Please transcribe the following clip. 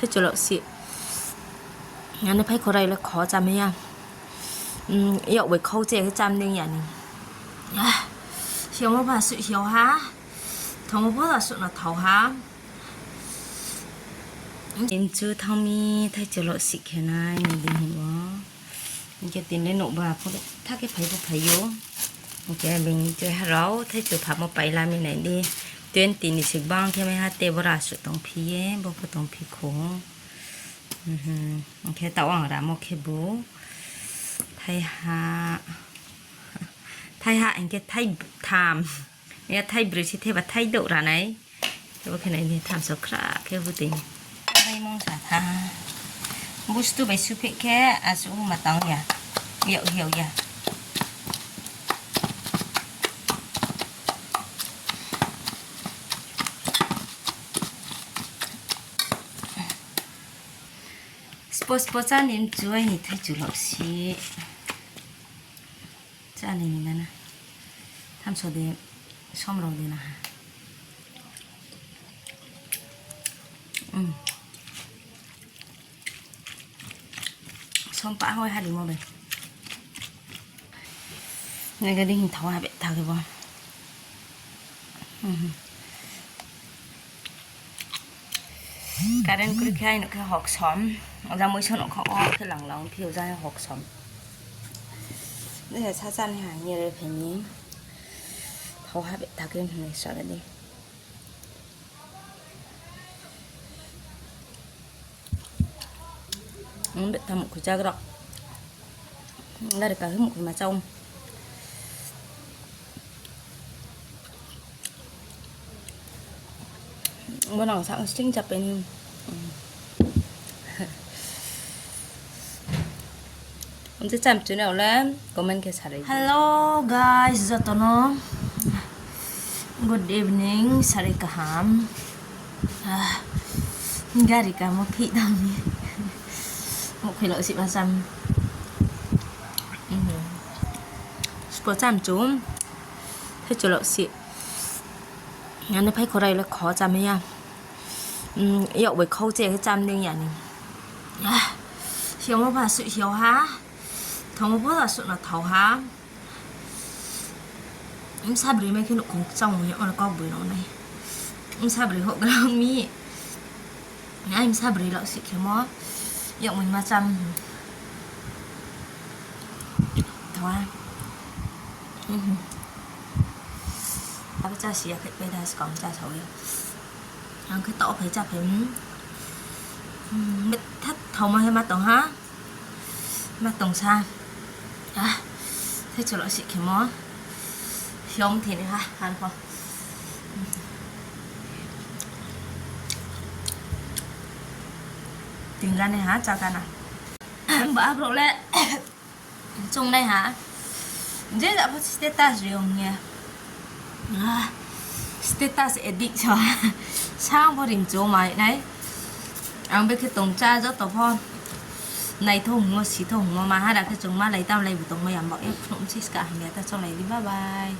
thế chỗ lợn xịtงั้นในไพ่คนไรแล้วขอจำไหมอ่ะอยากไปเข้าใจให้จำหนึ่งอย่างนึงเขียวมาผ่าสุดเขียวฮะทองมาผ่าสุดน่ะเถาฮะเอ็นจูทอมีไทยจะลดสิแค่ไหนนี่ดีเห็นวะมันจะตีนได้หนุบาเพราะถ้าแกไผ่ก็ไผ่โยมันจะเป็นจะให้เราไทยจะผับมาไปร้านมีไหนดีเตือนตีนนี่สิบ้างใช่ไหมฮะเตวราสุดต้องพีเอ๋บอกต้องพีโขงโอเคตะวันรำโอเคบูไทยฮะอันเกไทยทามเนี่ยไทยบริษัทเทวไทยดุระไหนแต่ว่าแค่ไหนเนี่ยทำสักคราแค่พูดติงไทยมองสาธาบุษตุไปสุเพแค่อาสุมาตังอย่าเหี่ยวอย่าสปอจ้าเนี่ยช่วยนี่ไทยจุลสีจ้าเนี่ยนี่นะทำโซเดียมชอบเราดีนะฮะชอบปะห้อยหาดีมั้งเลยนี่ก็ได้หินเท้าหาเบ็ดเท้าเลยบ่การเล่นกรีกไก่หนูแค่หกซ้อมเราไม่ชอบหนูเขาอ้อแค่หลังๆผิวใจหกซ้อมนี่แต่ชาจันหาเนี่ยเลยเพลงนี้เขาหาเบ็ดเท้าเก่งเลยสอนเลยดิเบ็ดทำหมกขุยจ้ากระดกได้เด็กกับหมกขุยมาจ้องบนหนังสังซิ่งจะเป็นผมจะจำจุดเอาแล้วก็มันแค่สาระ Hello guys จตุโน Good evening สาริกหามgari ka mo phi dam ni một khi lợi sĩ ba trăm sport trăm chúng thế chỗ lợi sĩงั้นในไพ่คนไรแล้วขอจำไหมอ่ะอยากไปเข้าใจให้จำหนึ่งอย่างนึงเขียวมาผ่าสุดเขียวฮะทองมาผ่าสุดน่ะเถาฮะem sao bữa mấy cái nụ cũng trong vậy mà có bữa nó này em sao bữa họ làm mi em sao bữa lọ xịt kiểu mó giọng mình mà chăm thôi cha xịt cái bây giờ còn cha sầu vậy ăn cái tổ phải cha phải mít thắt thầu mà hay mắt tổng há mắt tổng xa thế cho lọ xịt kiểu mó không thì này ha ăn không tìm ra này hả chào ta nào bả rồi lên trong đây hả dễ đã có status rồi nha status edit cho sao có điểm chỗ mày đấy anh biết cái tổng tra rất tốt không này thùng nó xí thùng mà hai đã cái chúng mà lấy tao lấy một tổng mà giảm bảo em không xí cả nhà ta trong này đi bye bye